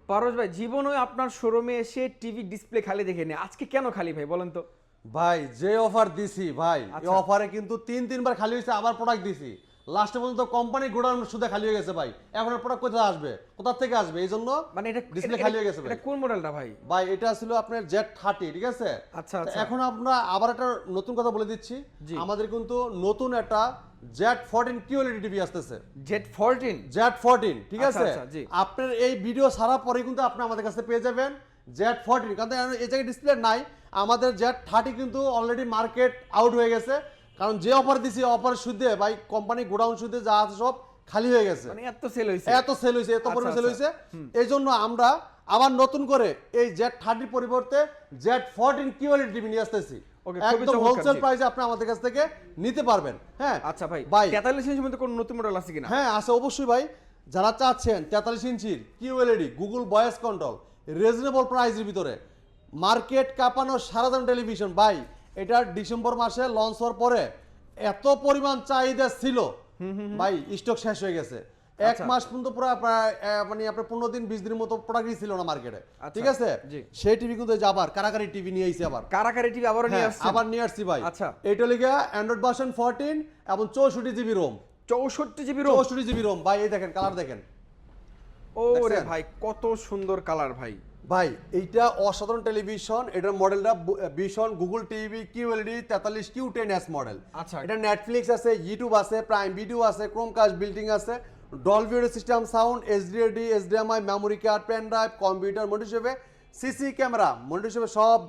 পারস ভাই জীবনে আপনার শোরুমে এসে টিভি ডিসপ্লে খালি দেখে নেই, আজকে কেন খালি ভাই বলেন তো? ভাই যে অফার দিছি ভাই, এই আচ্ছা। অফারে কিন্তু তিনবার খালি হয়েছে, আবার প্রোডাক্ট দিছি। লাস্টে পর্যন্ত কোম্পানি গোডাউন শুধু খালি হয়ে গেছে ভাই। এখন প্রোডাক্ট কোথায় আসবে, কোথা থেকে আসবে, এই জন্য মানে এটা ডিসপ্লে খালি হয়ে গেছে ভাই। এটা কোন মডেলটা ভাই? ভাই এটা ছিল আপনার Z30, ঠিক আছে। আচ্ছা, আচ্ছা। এখন আমরা আবার একটা নতুন কথা বলে দিচ্ছি, জি। আমাদের কিন্তু নতুন একটা Z14 QLED টিভি আসতেছে। Z14 ঠিক আচ্ছা, আছে। আচ্ছা, জি। আপনার এই ভিডিও ছাড়া পরে কিন্তু আপনি আমাদের কাছে পেয়ে যাবেন Z14, কারণ এই জায়গায় ডিসপ্লে নাই। আমাদের Z30 কিন্তু অলরেডি মার্কেট আউট হয়ে গেছে, কারণ যে অফার দিছি অফার সুদে ভাই কোম্পানি গোডাউন সুদে যা আছে সব খালি হয়ে গেছে। মানে এত সেল হইছে, এত সেল হয়েছে, এত পরিমাণ আচ্ছা, সেল হয়েছে। এই জন্য আমরা আবার নতুন করে এই Z30 পরিবর্তে Z14 QLED টিভি নিয়ে আসতেছি। ওকে, খুবই একদম চমৎকার, হোলসেল জি। প্রাইসে আপনি আমাদের কাছ থেকে নিতে পারবেন। হ্যাঁ আচ্ছা ভাই, ভাই 43 ইঞ্চির মধ্যে কোন নতুন মডেল আছে কিনা? হ্যাঁ আছে অবশ্যই ভাই। যারা চাচ্ছেন 43 ইঞ্চির QLED Google voice control reasonable প্রাইসের ভিতরে মার্কেট কাঁপানো সারাদিন টেলিভিশন ভাই, এটা ডিসেম্বর মাসে লঞ্চ হওয়ার পরে এত পরিমাণ চাহিদা ছিল ভাই, স্টক শেষ হয়ে গেছে। এক আচ্ছা। মাস পর্যন্ত পুরো মানে আপনার 15 দিন 20 দিনের মতো প্রোডাক্টই ছিল না মার্কেটে, আচ্ছা, ঠিক আছে। জি। সেই টিভি কিন্তু এই যে আবার কারাকারি টিভি নিয়ে আইছে আবার। কারাকারি টিভি আবারও নিয়ে হ্যাঁ, আসছে? আবার নিয়ে আসছি ভাই। আচ্ছা। এটা লিখে অ্যান্ড্রয়েড ভার্সন 14 এবং 64 GB ROM. 64 GB ROM. 64 GB ROM ভাই, এই দেখেন কালার দেখেন। ওরে দেখছেন? ভাই কত সুন্দর কালার ভাই। ভাই এইটা অসাধারণ টেলিভিশন। এটার মডেলটা Vision Google TV QLED 43 Q10s model. আচ্ছা। এটা নেটফ্লিক্স আছে, ইউটিউব আছে, প্রাইম ভিডিও আছে, ক্রোমকাস্ট বিল্ডিং আছে, Dolby audio system sound, HDD, HDMI, memory card, pen drive, computer, monitor হিসেবে সিসি ক্যামেরা, মনিটর হিসেবে সব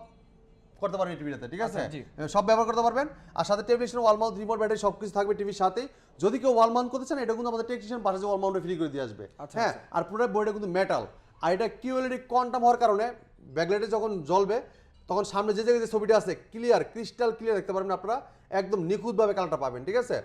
করতে পারবেন এই টিভিটাতে, ঠিক আছে। আচ্ছা, জি। সব ব্যবহার করতে পারবেন। আর সাথে টেলিভিশন ওয়াল মাউন্ট, রিমোট, ব্যাটারি সবকিছু থাকবে টিভির সাথেই। যদি কেউ ওয়াল মাউন্ট করতে চান, এটা কিন্তু আমাদের টেকনিশিয়ান পাশে ওয়াল মাউন্টে ফ্রি করে দিয়ে আসবে। আচ্ছা, হ্যাঁ, আর পুরো বডিটা কিন্তু মেটাল। আর এটা QLED কোয়ান্টাম হওয়ার কারণে ব্যাকলাইটে যখন জ্বলবে তখন সামনে যে জায়গায় যে ছবিটা আছে ক্লিয়ার, ক্রিস্টাল ক্লিয়ার দেখতে পারবেন আপনারা, একদম নিখুঁতভাবে কালারটা পাবেন, ঠিক আছে।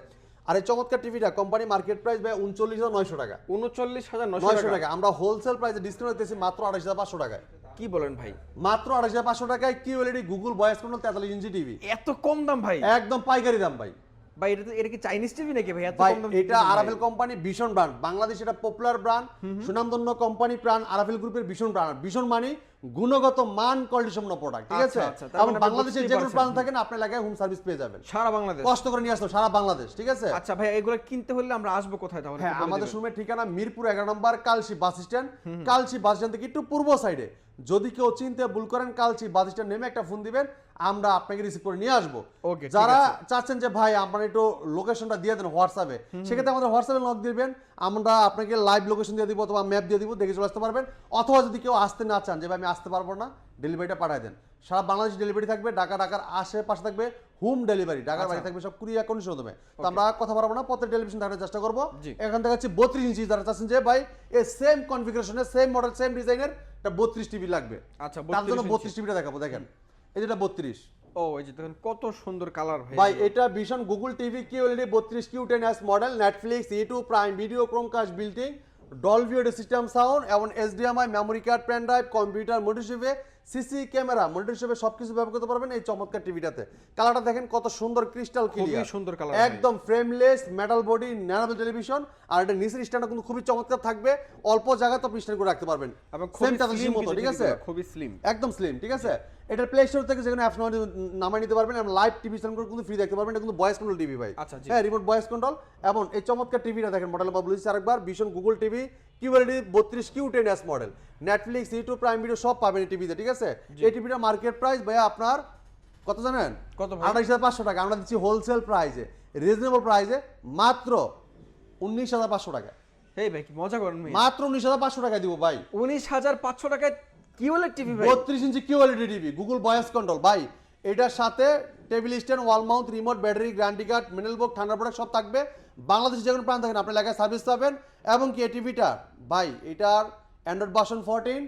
আর এই চমৎকার টিভিটা কোম্পানি মার্কেট প্রাইস ভাই 39,900 টাকা। 39,900 টাকা। আমরা হোলসেল প্রাইসে ডিসকাউন্ট দিতেছি মাত্র 28,500 টাকায়। কি বলেন ভাই? মাত্র 28,500 টাকায় QLED Google voice control 43 inch TV, এত কম দাম ভাই? একদম পাইকারি দাম ভাই। ভাই এটা কি চাইনিজ টিভি নাকি ভাই? এত ভাই কম দাম এটা আরাফেল কোম্পানি ভীষণ ব্র্যান্ড, বাংলাদেশ এটা পপুলার ব্র্যান্ড, সুনামধন্য কোম্পানি প্রাণ আরাফেল গ্রুপের ভীষণ ব্র্যান্ড। ভীষণ মানে গুণগত মান, কোয়ালিটি সম্পন্ন প্রোডাক্ট, ঠিক আছে। আচ্ছা, আচ্ছা, তার এবং মানে আপনি বাংলাদেশের বুঝতেই যে কোনো পারছেন। প্রান্ত থাকেন আপনার এলাকায় হোম সার্ভিস পেয়ে যাবেন। সারা বাংলাদেশ কষ্ট করে নিয়ে আসতো সারা বাংলাদেশ, ঠিক আছে। আচ্ছা ভাই, এগুলো কিনতে হলে আমরা আসবো কোথায় তাহলে? হ্যাঁ, একটু বলে আমাদের দিবেন। শোরুমের ঠিকানা মিরপুর 11 নম্বর Kalshi bus stand. Kalshi bus stand থেকে একটু পূর্ব সাইডে। যদি কেউ চিনতে ভুল করেন, কালশি বাস স্ট্যান্ড নেমে একটা ফোন দিবেন, আমরা আপনাকে রিসিভ করে নিয়ে আসবো। ওকে, ঠিক যারা আছে। চাচ্ছেন যে ভাই আপনার একটু লোকেশনটা দিয়ে দেন হোয়াটসঅ্যাপে, সেক্ষেত্রে আমাদের হোয়াটসঅ্যাপে নক দিবেন, আমরা আপনাকে লাইভ লোকেশন দিয়ে দিব অথবা ম্যাপ দিয়ে দিব, দেখে চলে আসতে পারবেন। অথবা যদি কেউ আসতে না চান যে ভাই আমি আসতে পারবো না, ডেলিভারিটা পাঠিয়ে দেন। সারা বাংলাদেশ ডেলিভারি থাকবে, ঢাকার আশেপাশে থাকবে হোম ডেলিভারি, ঢাকার বাইরে থাকবে সব কুরিয়ার কন্ডিশন হবে। তো আমরা কথা বলবো না, প্রত্যেক টেলিভিশন দেখানোর চেষ্টা করবো। জি। এখান থেকে হচ্ছে 32 ইঞ্চি, যারা চাচ্ছেন যে ভাই এই সেম কনফিগারেশনের, সেম মডেল, সেম ডিজাইনের একটা 32 টিভি লাগবে, আচ্ছা, তার জন্য 32 32 টিভিটা দেখাবো। দেখেন এই যেটা 32 ও এই যে দেখেন কত সুন্দর কালার ভাই। ভাই, এটা Vision Google TV QLED 32 Q10s model, Netflix, YouTube, Prime Video, Chromecast building, Dolby audio system sound এবং HDMI, memory card, pen drive, computer, monitor হিসেবে সিসি ক্যামেরা, মনিটর হিসেবে সবকিছু ব্যবহার করতে পারবেন এই চমৎকার টিভিটাতে। কালারটা দেখেন কত সুন্দর, ক্রিস্টাল ক্লিয়ার, খুবই সুন্দর কালার, একদম ফ্রেমলেস মেটাল বডি, ন্যানোভেল টেলিভিশন। আর এটা নিচের স্ট্যান্ডটা কিন্তু খুবই চমৎকার থাকবে, অল্প জায়গা তো স্ট্যান্ড করে রাখতে পারবেন, এবং সেম খুবই 43 slim মতো, কিন্তু ঠিক আছে। টিভিগুলো, খুবই স্লিম, একদম স্লিম, ঠিক আছে। এটার প্লে স্টোর থেকে যেখানে অ্যাপস নামাই নিতে পারবেন এবং লাইভ টিভি চ্যানেল কিন্তু ফ্রি দেখতে পারবেন। এটা কিন্তু ভয়েস কন্ট্রোল টিভি ভাই, আচ্ছা, জি। হ্যাঁ, রিমোট ভয়েস কন্ট্রোল। এবং এই চমৎকার টিভিটা দেখেন, মডেল নাম্বার বলেছি আরেকবার, ভীষণ Google TV QLED 32 Q10s model, Netflix, YouTube, Prime video সব পাবেন এই টিভিতে, ঠিক আছে। এই টিভিটা মার্কেট প্রাইস ভাইয়া আপনার কত জানেন? কত ভাই? 28,500 টাকা। আমরা দিচ্ছি হোলসেল প্রাইসে, রিজনেবল প্রাইসে মাত্র 19,500 টাকা। এই ভাই কি মজা করেন ভাই? মাত্র 19,500 টাকায় দিব ভাই। 19,500 টাকায় কি বলে টিভি ভাই? 32 ইঞ্চি QLED TV, Google voice control ভাই। এটার সাথে table stand, wall mount, remote, battery, guarantee card, mineral box, ঠান্ডা প্রোডাক্ট সব থাকবে। বাংলাদেশের যে কোনো প্রান্ত থাকেন আপনার এলাকায় সার্ভিস পাবেন। এবং কি এই টিভিটা ভাই, এটার অ্যান্ড্রয়েড ভার্সন 14,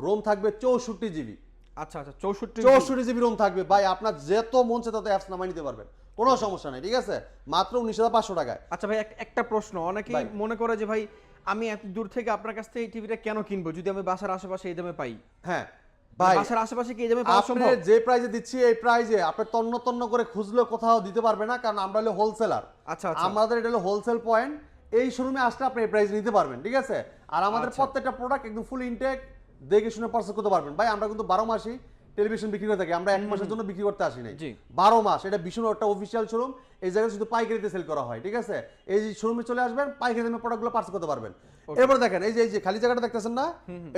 রোম থাকবে 64 জিবি। আচ্ছা আচ্ছা, 64 64 জিবি রোম থাকবে ভাই, আপনার যত মন চায় তত অ্যাপস নামাই নিতে পারবেন, কোনো সমস্যা নেই, ঠিক আছে। মাত্র 19,500 টাকায়। আচ্ছা ভাই, একটা প্রশ্ন, অনেকেই ভাই। মনে করে যে ভাই আমি এত দূর থেকে আপনার কাছ থেকে এই টিভিটা কেন কিনবো যদি আমি বাসার আশেপাশে এই দামে পাই? হ্যাঁ ভাই, বাসার আশেপাশে কি এই দামে পাওয়া আপনি সম্ভব? যে প্রাইজে দিচ্ছি এই প্রাইজে আপনি তন্ন করে খুঁজলেও কোথাও দিতে পারবে না, কারণ আমরা হলো হোলসেলার। আচ্ছা আচ্ছা, আমাদের এটা হলো হোলসেল পয়েন্ট। এই শোরুমে আসলে আপনি এই প্রাইস নিতে পারবেন, ঠিক আছে। আর আমাদের আচ্ছা। প্রত্যেকটা প্রোডাক্ট একদম ফুল ইনটেক, দেখে শুনে পারচেজ করতে পারবেন। ভাই আমরা কিন্তু 12 মাসই টেলিভিশন বিক্রি করে থাকি, আমরা 1 মাসের জন্য বিক্রি করতে আসি নাই। জি। 12 মাস, এটা ভীষণ একটা অফিসিয়াল শোরুম, এই জায়গায় শুধু পাইকারিতে সেল করা হয়, ঠিক আছে? এই যে শোরুমে চলে আসবেন, পাইকারি দামে প্রোডাক্টগুলো পারচেজ করতে পারবেন। এবার দেখেন এই যে খালি জায়গাটা দেখতেছেন না,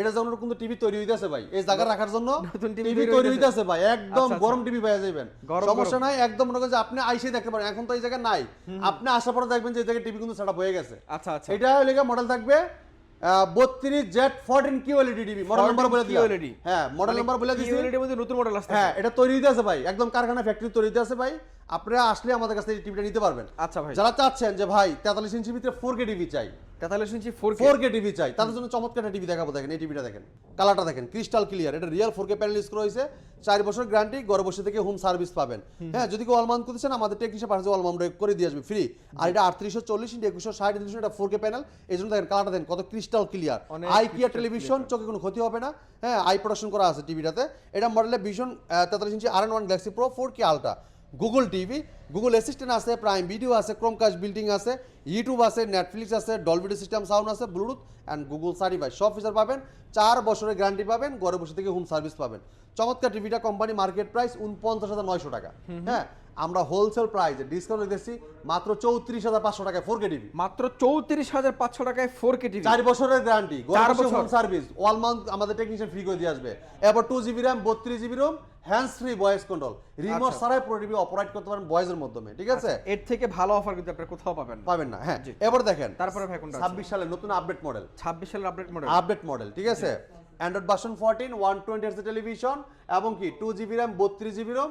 এটা যখন কিন্তু টিভি তৈরি হইতাছে ভাই, এই জায়গা রাখার জন্য নতুন TV টিভি তৈরি তৈরি হইতাছে। হইতাছে ভাই, একদম আচ্ছা, গরম টিভি পেয়ে যাবেন, গরম সমস্যা নাই, একদম মনে করেন যে আপনি আইসে দেখতে পারেন। এখন তো এই জায়গা নাই, আপনি আসার পরে দেখবেন যে এই জায়গায় টিভি কিন্তু সেটআপ হয়ে গেছে। আচ্ছা আচ্ছা। এটা লেগে মডেল থাকবে 32Z14 QLED TV, model number বলে দিলাম। QLED হ্যাঁ মডেল নাম্বার বলে দিছি। QLED এর মধ্যে নতুন মডেল আসছে। হ্যাঁ এটা তৈরি হইতে আছে ভাই, একদম কারখানা ফ্যাক্টরি তৈরি হইতে আছে ভাই। আপনারা আসলে আমাদের কাছ থেকে টিভিটা নিতে পারবেন। আচ্ছা ভাই। যারা চাচ্ছেন যে ভাই 43 ইঞ্চির ভিতরে 4K টিভি চাই, 43 ইঞ্চি 4K 4K টিভি চাই, তাদের জন্য চমৎকার একটা টিভি দেখাবো। দেখেন এই টিভিটা দেখেন, কালারটা দেখেন, ক্রিস্টাল ক্লিয়ার, এটা রিয়েল 4K প্যানেল ইউজ করা হয়েছে, 4 বছর গ্যারান্টি, ঘরে বসে থেকে হোম সার্ভিস পাবেন। হ্যাঁ যদি কেউ ওয়াল মাউন্ট করতেছেন, আমাদের টেকনিশিয়ান পাঠাচ্ছে ওয়াল মাউন্ট করে দিয়ে আসবে ফ্রি। আর এটা 3840 ইনটু 2160 ইঞ্চি, এটা 4K প্যানেল, এই জন্য দেখেন কালারটা দেখেন কত ক্রিস্টাল ক্লিয়ার। অনেক আই কিয়ার crystal টেলিভিশন, চোখে কোনো ক্ষতি হবে না। হ্যাঁ আই প্রোডাকশন করা আছে টিভিটাতে। এটা মডেলে ভিশন 43 ইঞ্চি R1 Galaxy Pro 4K ultra, Google TV, Google Assistant আছে, প্রাইম ভিডিও আছে, ক্রোমকাস্ট বিল্ডিং আছে, ইউটিউব আছে, নেটফ্লিক্স আছে, ডলবি সিস্টেম সাউন্ড আছে, ব্লুটুথ অ্যান্ড গুগল সার্টিফাইড, সব ফিচার পাবেন। 4 বছরের গ্যারান্টি পাবেন, ঘরে বসে থেকে হোম সার্ভিস পাবেন। চমৎকার টিভিটা কোম্পানি মার্কেট প্রাইস 49,900 টাকা। হ্যাঁ আমরা হোলসেল প্রাইসে ডিসকাউন্ট দিতেছি মাত্র 34,500 টাকায় 4K টিভি, মাত্র 34,500 টাকায় 4K টিভি। 4 বছরের গ্যারান্টি, 4 বছর বছর হোম সার্ভিস, ওয়াল মাউন্ট আমাদের টেকনিশিয়ান ফ্রি করে দিয়ে আসবে। এরপর 2GB RAM 32GB ROM, hands free voice control, remote ছাড়াই পুরো টিভি অপারেট করতে পারেন ভয়েসের মাধ্যমে, ঠিক আছে? এর থেকে ভালো অফার কিন্তু আপনারা কোথাও পাবেন না। পাবেন না। হ্যাঁ জি। এবার দেখেন তারপরে ভাই কোনটা আছে? 26 সালের নতুন আপডেট মডেল, 26 সালের আপডেট মডেল। ঠিক আছে? অ্যান্ড্রয়েড ভার্সন 14, 120 Hz টেলিভিশন, এবং কি 2GB RAM 32GB ROM,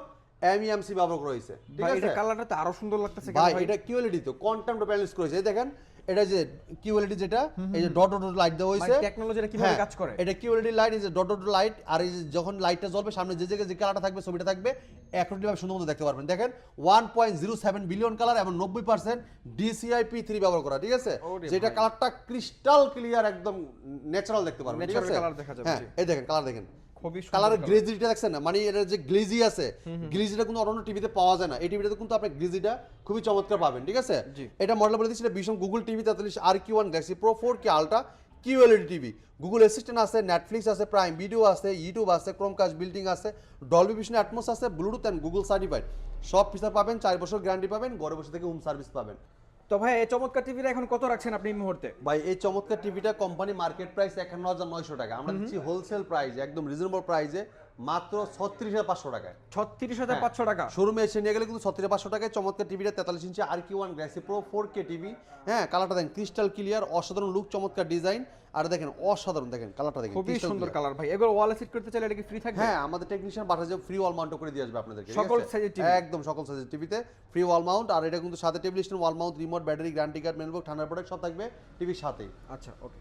MEMC ব্যবহার করা হয়েছে, ঠিক ভাই আছে? এটা কালারটা তো আরো সুন্দর লাগতেছে কেন ভাই ভাই? এটা QLED তো কোয়ান্টাম প্যানেল ইউজ করেছে, এই দেখেন এটা যে QLED যেটা, এই যে ডট ডট লাইট দেওয়া হয়েছে, টেকনোলজিটা কিভাবে কাজ করে? এটা QLED লাইট, এই যে ডট ডট লাইট, আর এই যে যখন লাইটটা জ্বলবে সামনে যে জায়গায় যে কালারটা থাকবে ছবিটা থাকবে একটি ভাবে সুন্দর মতো দেখতে পারবেন। দেখেন 1.07 বিলিয়ন কালার এবং 90% DCI P3 ব্যবহার করা, ঠিক আছে? ওরে যেটা ভাই। কালারটা ক্রিস্টাল ক্লিয়ার, একদম ন্যাচারাল দেখতে পারবেন, ঠিক Natural আছে? colour দেখা যাবে, হ্যাঁ জি। এই দেখেন কালার দেখেন, খুবই সুন্দর কালারের colour। গ্লেজিটা দেখছেন না, মানে এর যে গ্লেজি আছে, গ্লেজিটা কিন্তু অন্য টিভিতে পাওয়া যায় না, এই টিভিতে কিন্তু আপনি গ্লেজিটা খুবই চমৎকার পাবেন, ঠিক আছে? জি। এটা মডেল বলে দিচ্ছি, এটা Vision Google TV 43 RQ1 Galaxy Pro 4K ultra QLED TV, Google Assistant আছে, নেটফ্লিক্স আছে, প্রাইম ভিডিও আছে, ইউটিউব আছে, ক্রোমকাস্ট বিল্ডিং আছে, ডলবি ভিশন অ্যাটমস আছে, ব্লুটুথ অ্যান্ড গুগল সার্টিফাইড, সব ফিচার পাবেন, 4 বছর গ্যারান্টি পাবেন, ঘরে বসে থেকে হোম সার্ভিস পাবেন। তো ভাই এই চমৎকার টিভিটা এখন কত রাখছেন আপনি এই মুহূর্তে? ভাই এই চমৎকার টিভিটা কোম্পানি মার্কেট প্রাইস 51,900 টাকা, আমরা দিচ্ছি হোলসেল প্রাইসে, একদম রিজনেবল প্রাইসে, মাত্র 36,500 টাকায়। 36,500 টাকা। শোরুমে এসে নিয়ে গেলে কিন্তু 36,500 টাকায় চমৎকার টিভিটা 43 ইঞ্চি RQ1 Galaxy Pro 4K TV. হ্যাঁ কালারটা দেখেন ক্রিস্টাল ক্লিয়ার, অসাধারণ লুক, চমৎকার ডিজাইন, আর দেখেন অসাধারণ, দেখেন কালারটা দেখেন খুবই crystal সুন্দর clear। কালার ভাই। এগুলো ওয়ালে সেট করতে চাইলে এটা কি ফ্রি থাকবে? হ্যাঁ আমাদের টেকনিশিয়ান পাঠাচ্ছে ফ্রি ওয়াল মাউন্ট করে দিয়ে আসবে আপনাদেরকে, ঠিক সকল আছে? সাইজের TV? একদম সকল সাইজের টিভিতে ফ্রি ওয়াল মাউন্ট, আর এটা কিন্তু সাথে table stand, wall mount, remote, battery, guarantee card, মেনবুক, ঠান্ডা প্রোডাক্ট সব থাকবে টিভির সাথেই। আচ্ছা ওকে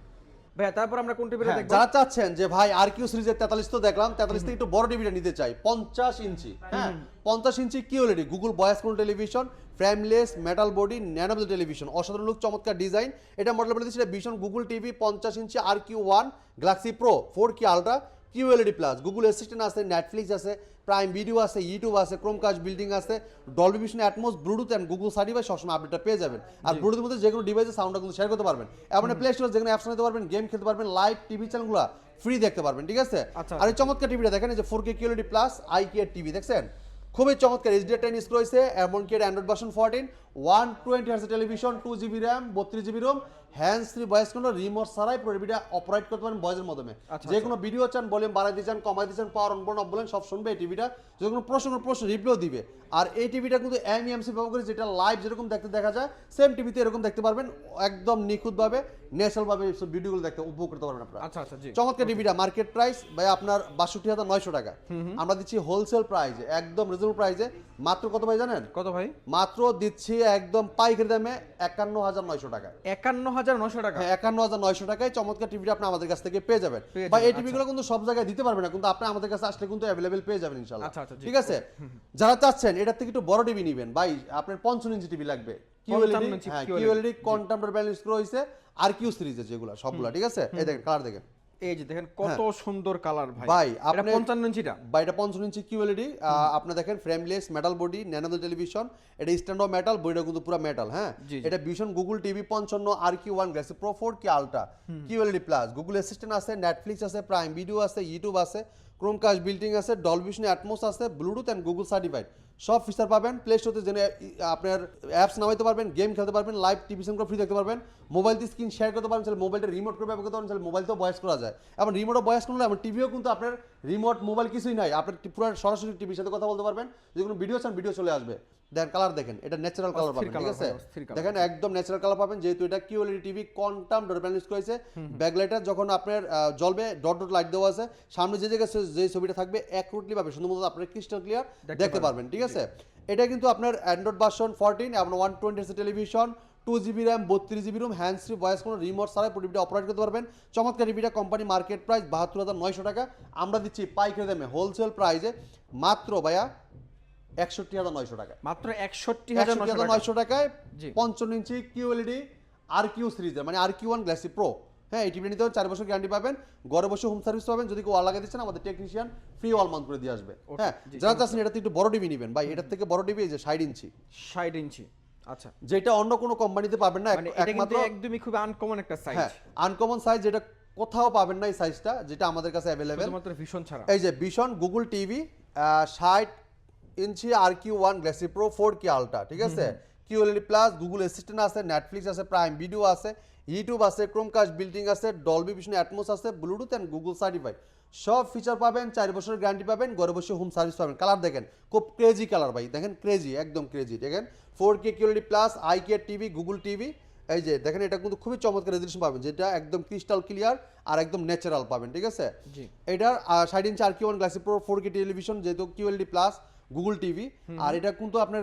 ভাই, তারপর আমরা কোন টিভিটা হ্যাঁ, দেখব? যারা চাচ্ছেন যে ভাই RQ সিরিজের 43 তো দেখলাম, 43 থেকে একটু বড় টিভিটা নিতে চাই 50 ইঞ্চি, হ্যাঁ 50 inch QLED Google voice control television, frameless metal body, ন্যানোবেল টেলিভিশন, অসাধারণ লুক, চমৎকার ডিজাইন। এটা মডেল বলে দিচ্ছি, ভীষণ Google TV 50 inch RQ1 Galaxy Pro 4K ultra QLED plus, Google Assistant আছে, নেটফ্লিক্স আছে, প্রাইম ভিডিও আছে, ইউটিউব আছে, ক্রোমকাস্ট বিল্ডিং আছে, Dolby Vision Atmos, Bluetooth and Google certified, সবসময় আপডেটটা পেয়ে যাবেন। আর ব্লুটুথের মধ্যে যে কোনো ডিভাইসে সাউন্ডটা কিন্তু শেয়ার করতে পারবেন, এমন প্লে স্টোর যেখানে অ্যাপস নিতে পারবেন, গেম খেলতে পারবেন, লাইভ টিভি চ্যানেলগুলো ফ্রি দেখতে পারবেন, ঠিক আছে? আচ্ছা। আর এই চমৎকার টিভিটা দেখেন, এই যে 4K QLED plus IKEA TV দেখছেন, খুবই চমৎকার, HDR10 ইউজ রয়েছে, এমনকি এটা Android version 14, 120 Hz television, 2GB RAM 32GB ROM, hands free voice control, remote ছাড়াই পুরো টিভিটা অপারেট করতে পারেন ভয়েসের মাধ্যমে। আচ্ছা, যে কোনো ভিডিও চান, ভলিউম বাড়াই দিচ্ছেন, কমাই দিচ্ছেন, পাওয়ার অন বলেন অফ বলেন সব শুনবে এই টিভিটা। যে কোনো প্রশ্ন রিপ্লাই দিবে। আর এই টিভিটা কিন্তু MEMC ব্যবহার করে, যেটা লাইভ যেরকম দেখতে দেখা যায় সেম টিভিতে এরকম দেখতে পারবেন, একদম নিখুঁতভাবে ন্যাচারালভাবে সব ভিডিওগুলো দেখতে উপভোগ করতে পারবেন আপনারা। আচ্ছা আচ্ছা জি। চমৎকার টিভিটা মার্কেট প্রাইস ভাই আপনার 62,900 টাকা, আমরা দিচ্ছি হোলসেল প্রাইসে, একদম রিজনেবল প্রাইসে, মাত্র কত ভাই জানেন? কত ভাই? মাত্র দিচ্ছি একদম পাইকারি দামে 51,900 টাকা। 51,900 টাকা। হ্যাঁ 51,900 টাকায় চমৎকার টিভিটা আপনি আমাদের কাছ থেকে পেয়ে যাবেন। পেয়ে ভাই যাবেন, এই টিভিগুলো কিন্তু সব জায়গায় দিতে পারবে না, কিন্তু আপনি আমাদের কাছে আসলে কিন্তু অ্যাভেলেবেল পেয়ে যাবেন ইনশাআল্লাহ। আচ্ছা, আচ্ছা, জি। ঠিক আছে? যারা চাচ্ছেন এটার থেকে একটু বড় টিভি নেবেন, ভাই আপনার 55 ইঞ্চি টিভি লাগবে, 55 QLED, ইঞ্চি হ্যাঁ QLED, QLED কন্টেম্পোরারি ব্যালেন্স করা হয়েছে, RQ সিরিজের যেগুলো সবগুলা, ঠিক আছে? এই দেখেন কালার দেখেন, এই যে দেখেন কত সুন্দর কালার ভাই ভাই, এটা আপনি 55 ইঞ্চিটা বা এটা 55 ইঞ্চি কিউএলইডি, আপনি দেখেন frameless metal body, nano television, এটা স্ট্যান্ড অফ মেটাল, বডিটা কিন্তু পুরো মেটাল। হ্যাঁ, জি, জি। এটা vision Google TV 55 RQ1 Galaxy Pro 4K ultra QLED plus, Google Assistant আছে, নেটফ্লিক্স আছে, প্রাইম ভিডিও আছে, ইউটিউব আছে, ক্রোমকাস্ট বিল্টিং আছে, ডলবি ভিশন অ্যাটমোস আছে, ব্লুটুথ এন্ড গুগল সার্টিফাইড সব ফিচার পাবেন। প্লে স্টোরে জেনে আপনার অ্যাপস নামাইতে পারবেন, গেম খেলতে পারবেন, লাইভ টিভি করে ফ্রি দেখতে পারবেন, মোবাইল দিয়ে স্ক্রিন শেয়ার করতে পারবেন, মোবাইলটা রিমোট করে ব্যবহার করতে পারবেন, মোবাইল তো ভয়েস করা যায়। এবং রিমোটও ভয়েস করলে আমার টিভিও কিন্তু আপনার রিমোট মোবাইল কিছুই নাই, আপনার পুরো সরাসরি টিভির সাথে কথা বলতে পারবেন, যে কোনো ভিডিও চান ভিডিও চলে আসবে। দেখেন কালার দেখেন, এটা ন্যাচারাল কালার পাবেন, ঠিক আছে? দেখেন একদম ন্যাচারাল কালার পাবেন, যেহেতু এটা QLED TV quantum dot panel use করেছে। ব্যাকলাইটার যখন আপনার জ্বলবে ডট ডট লাইট দেওয়া আছে, সামনে যে জায়গায় যে ছবিটা থাকবে অ্যাকুরেটলি পাবে, সুন্দর আপনার ক্রিস্টাল ক্লিয়ার দেখতে পারবেন, ঠিক আছে? এটা কিন্তু আপনার অ্যান্ড্রয়েড ভার্সন 14 এবং 120 television, 2GB RAM, 32GB room, hands free voice, কোনো রিমোট ছাড়াই পুরো টিভিটা অপারেট করতে পারবেন। চমৎকার টিভিটা কোম্পানি মার্কেট প্রাইস 72,900 টাকা, আমরা দিচ্ছি পাইকারি দামে হোলসেল প্রাইসে মাত্র ভাইয়া 61,900 টাকা, মাত্র 61,900 টাকায় জি। 55 ইঞ্চি কিউএলইডি RQ সিরিজের মানে RQ1 গ্যালাক্সি প্রো। হ্যাঁ, এই টিভি নিতে 4 বছর গ্যারান্টি পাবেন, ঘরে বসে হোম সার্ভিস পাবেন, যদি কেউ ওয়াল লাগিয়ে দিচ্ছেন আমাদের টেকনিশিয়ান ফ্রি ওয়াল মাউন্ট করে দিয়ে আসবে। হ্যাঁ, যারা চাচ্ছেন এটাতে একটু বড় টিভি নেবেন ভাই, এটার থেকে বড় টিভি এই যে 60 ইঞ্চি, 60 ইঞ্চি, আচ্ছা, যেটা অন্য কোনো কোম্পানিতে পাবেন না, মানে এটা কিন্তু একমাত্র একদমই খুব আনকমন একটা সাইজ, হ্যাঁ আনকমন সাইজ, যেটা কোথাও পাবেন না এই সাইজটা, যেটা আমাদের কাছে অ্যাভেলেবেল। শুধুমাত্র ভীষণ ছাড়া। এই যে ভিশন গুগল টিভি 60 ইঞ্চি RQ1 Galaxy Pro 4K ultra, ঠিক আছে? কিউএলইডি প্লাস, গুগল অ্যাসিস্ট্যান্ট আছে, নেটফ্লিক্স আছে, প্রাইম ভিডিও আছে, ইউটিউব আছে, ক্রোমকাস্ট বিল্টিং আছে, ডলবি ভিশন অ্যাটমোস আছে, ব্লুটুথ এন্ড গুগল সার্টিফাইড সব ফিচার পাবেন, 4 বছরের গ্যারান্টি পাবেন, ঘরে বসে হোম সার্ভিস পাবেন। কালার দেখেন খুব ক্রেজি কালার ভাই, দেখেন ক্রেজি, একদম ক্রেজি। দেখেন 4K QLED plus, ICARE TV, Google TV, এই যে দেখেন এটা কিন্তু খুবই চমৎকার রেজলিউশন পাবেন, যেটা একদম ক্রিস্টাল ক্লিয়ার আর একদম ন্যাচারাল পাবেন, ঠিক আছে? জি। এটার 60 ইঞ্চি RQ1 Galaxy Pro 4K television, যেহেতু কিউএলইডি প্লাস, গুগল টিভি, আর এটা কিন্তু আপনার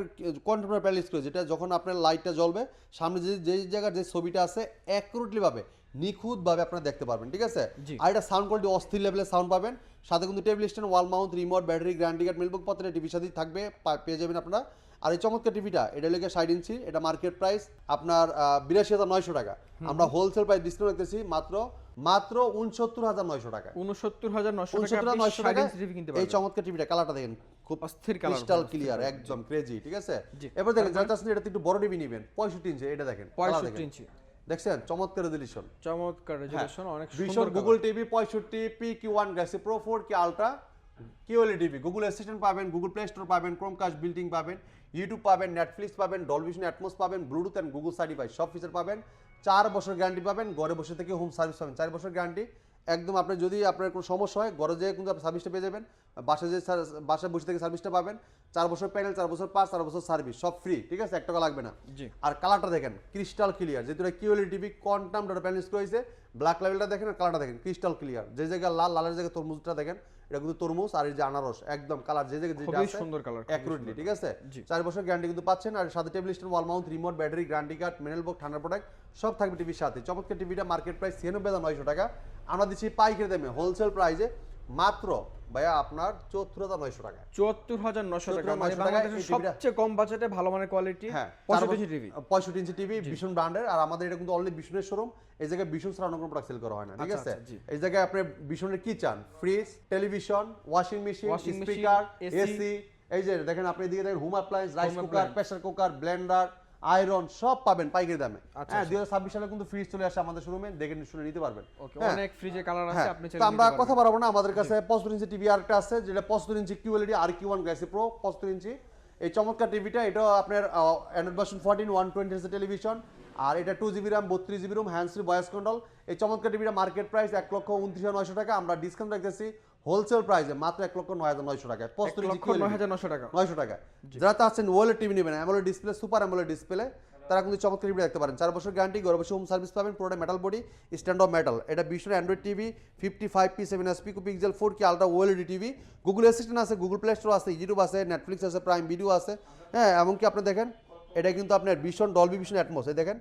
কন্ট্রোলার প্যানেল ইউজ করে, যেটা যখন আপনার লাইটটা জ্বলবে সামনে যে জায়গার যে ছবিটা আছে অ্যাকুরেটলি ভাবে নিখুঁতভাবে আপনারা দেখতে পারবেন, ঠিক আছে? জি। আর এটা সাউন্ড কোয়ালিটি অস্থির লেভেলের সাউন্ড পাবেন, সাথে কিন্তু table stand, wall mount, remote, battery, guarantee card, মিলবুক পত্রে টিভির সাথেই থাকবে, পেয়ে যাবেন আপনারা। আর এই চমৎকার টিভিটা এটা লেগে 60 ইঞ্চি, এটা মার্কেট প্রাইস আপনার 82,900 টাকা, আমরা হোলসেল প্রাইস ডিসকাউন্ট রাখতেছি মাত্র 69,900 টাকা, 69,900 টাকা আপনি 69,900 টাকা। 60 টিভি কিনতে এই পারবেন। চমৎকার টিভিটা কালারটা দেখেন খুব অস্থির কালার, ক্রিস্টাল ক্লিয়ার, একদম ক্রেজি, ঠিক আছে? জি। এবার দেখেন যারা চাচ্ছেন এটা একটু বড় টিভি নেবেন 65 ইঞ্চি, এটা দেখেন 65 ইঞ্চি, দেখছেন চমৎকার রেজলিউশন, চমৎকার রেজুলেশন, অনেক ভিশন সুন্দর Google TV 65 PQ1 Galaxy Pro 4K ultra QLED TV, Google assistant পাবেন, গুগল প্লে স্টোর পাবেন, ক্রোমকাস্ট বিল্টিং পাবেন, ইউটিউব পাবেন, নেটফ্লিক্স পাবেন, ডলবি ভিশন অ্যাটমোস পাবেন, ব্লুটুথ এন্ড গুগল সার্টিফাইড সব ফিচার পাবেন, 4 বছর গ্যারান্টি পাবেন, ঘরে বসে থেকে হোম সার্ভিস পাবেন, 4 বছর গ্যারান্টি একদম। আপনি যদি আপনার কোনো সমস্যা হয় ঘরে যেয়ে কিন্তু আপনি সার্ভিসটা পেয়ে যাবেন, বাসায় বসে থেকে সার্ভিসটা পাবেন, 4 বছর প্যানেল, 4 বছর পাস, 4 বছর সার্ভিস সব ফ্রি, ঠিক আছে? 1 টাকা লাগবে না। জি। আর কালারটা দেখেন ক্রিস্টাল ক্লিয়ার, যেহেতু এটা QLED TV quantum dot panel use করেছে, ব্ল্যাক লেভেলটা দেখেন আর কালারটা দেখেন ক্রিস্টাল ক্লিয়ার, যে জায়গায় লাল, লালের জায়গায় তরমুজটা দেখেন, এটা কিন্তু তরমুজ, আর এই যে আনারস একদম কালার যে জায়গায় যেটা খুবই আছে সুন্দর কালার, অ্যাকুরেটলি, ঠিক আছে? জি। 4 বছর গ্যারান্টি কিন্তু পাচ্ছেন, আর সাথে table stand, wall mount, remote, battery, guarantee card, mineral box, ঠান্ডা প্রোডাক্ট সব থাকবে টিভির সাথে। চমৎকার টিভিটা মার্কেট প্রাইস 96,900 টাকা, আমরা দিচ্ছি পাইকারি দামে হোলসেল প্রাইসে মাত্র ভাইয়া আপনার 74,900 টাকা, 74,900 টাকা, মানে 74,900 টাকা বাংলাদেশের এই টিভিটা। সবচেয়ে কম বাজেটে ভালো মানের কোয়ালিটি, হ্যাঁ 65 টিভি। 65 ইঞ্চি টিভি ভীষণ ব্র্যান্ডের, আর আমাদের এটা কিন্তু অনলি ভীষণের শোরুম, এই জায়গায় ভীষণ ছাড়া অন্য কোনো প্রোডাক্ট সেল করা হয় না, ঠিক আচ্ছা, আছে? আচ্ছা, জি। এই জায়গায় আপনি ভীষণের কি চান, fridge, television, washing machine, Washing machine, speaker, AC, AC, এই যে দেখেন আপনি এদিকে দেখেন home appliance, rice cooker, appliance। Pressure cooker, Blender, iron সব পাবেন পাইকারি দামে। আচ্ছা, হ্যাঁ 2026 সালে কিন্তু ফ্রিজ চলে আসে আমাদের শোরুমে, দেখে শুনে নিতে পারবেন। ওকে, হ্যাঁ। অনেক ফ্রিজে কালার আছে, হ্যাঁ, আপনি তো চাইলে আমরা নিতে কথা পারবেন। বাড়াবো না, আমাদের কাছে 75 ইঞ্চি টিভি আরেকটা আছে, যেটা 75 ইঞ্চি কিউএলইডি RQ1 গ্যালাক্সি প্রো 75 ইঞ্চি। এই চমৎকার টিভিটা, এটা আপনার অ্যান্ড্রয়েড ভার্সন 14 120 টেলিভিশন, আর এটা 2GB RAM, 32GB room, hands free voice control. এই চমৎকার টিভিটা মার্কেট প্রাইস 1,29,900 টাকা, আমরা ডিসকাউন্ট রাখতেছি হোলসেল প্রাইসে মাত্র 1,09,900 টাকা, 75 ইঞ্চি 1,09,900 টাকা। 900 টাকা। যারা চাচ্ছেন ওয়েলের টিভি নেবেন, AMOLED display, super AMOLED display, তারা কিন্তু চমৎকার টিভি দেখতে পারেন, 4 বছর গ্যারান্টি, ঘরে বসে হোম সার্ভিস পাবেন, পুরোটা metal body, stand of metal. এটা ভীষণ Android TV 55p7 pixel 4K ultra OLED TV, Google Assistant আছে, গুগল প্লে স্টোর আছে, ইউটিউব আছে, নেটফ্লিক্স আছে, প্রাইম ভিডিও আছে। হ্যাঁ, এমনকি আপনি দেখেন এটা কিন্তু আপনার ভীষণ ডলবি ভিশন অ্যাটমোস, এই দেখেন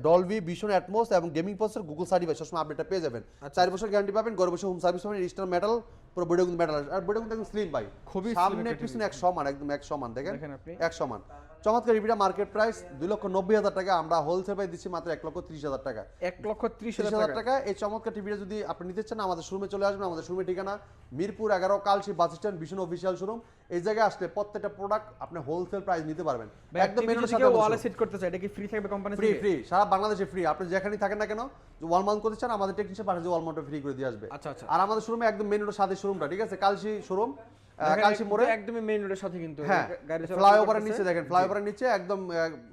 ডলবি ভিশন অ্যাটমোস এবং গেমিং প্রসেসর, গুগল সার্টিফাইড সবসময় আপডেটটা পেয়ে যাবেন। 4 বছর গ্যারান্টি পাবেন, ঘরে বসে হোম সার্ভিস পাবেন, স্ট্যান্ড মেটাল, পুরো বডি কিন্তু মেটাল, আর বডি কিন্তু একদম স্লিম ভাই, খুবই সামনে slim একটা পিছনে এক সমান, একদম এক সমান, দেখেন দেখেন আপনি। এক সমান। চমৎকার টিভিটা মার্কেট প্রাইস 2,90,000 টাকা, আমরা হোলসেল প্রাইস দিচ্ছি মাত্র 1,30,000 টাকা। 1,30,000 টাকা। এই চমৎকার টিভিটা যদি আপনি নিতে চান আমাদের শোরুমে চলে আসবেন। আমাদের শোরুমের ঠিকানা মিরপুর 11 কালশি বাস স্ট্যান্ড, ভীষণ অফিসিয়াল শোরুম। এই জায়গায় আসলে প্রত্যেকটা প্রোডাক্ট আপনি হোলসেল প্রাইস নিতে পারবেন। একদম মেন রোডের সাথে ওয়ালে সেট করতে চাই, এটা কি ফ্রি থাকবে কোম্পানি ফ্রি থেকে? ফ্রি সারা বাংলাদেশে ফ্রি। আপনি যেখানেই থাকেন না কেন, ওয়াল মাউন্ট করতে চান আমাদের টেকনিশিয়ান পাঠিয়ে ওয়াল মাউন্ট ফ্রি করে দিয়ে আসবে। আচ্ছা আচ্ছা। আর আমাদের শোরুমে একদম মেন রোডের সাথে শোরুমটা, ঠিক আছে, কালশি শোরুম, দেখেন কালশি মোড়ে একদমই মেইন রোডের সাথে কিন্তু হ্যাঁ, গাড়ি চলাচল ফ্লাইওভারের করতেছে। নিচে দেখেন, ফ্লাইওভারের নিচে একদম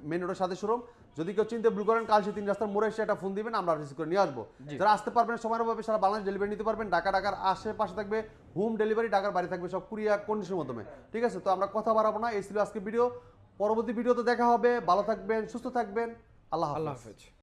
মেন রোডের সাথে শোরুম। যদি কেউ চিনতে ভুল করেন, কালশি 3 রাস্তার মোড়ে এসে একটা ফোন দিবেন, আমরা রিসিভ করে নিয়ে আসবো। যারা আসতে পারবেন সময়ের অভাবে সারা বাংলাদেশ ডেলিভারি নিতে পারবেন। ঢাকার আশেপাশে থাকবে হোম ডেলিভারি, ঢাকার বাইরে থাকবে সব কুরিয়ার কন্ডিশনের মাধ্যমে, ঠিক আছে। তো আমরা কথা বাড়াবো না, এই ছিল আজকে ভিডিও। পরবর্তী ভিডিওতে দেখা হবে। ভালো থাকবেন, সুস্থ থাকবেন, আল্লাহ আল্লাহ হাফেজ। হাফেজ।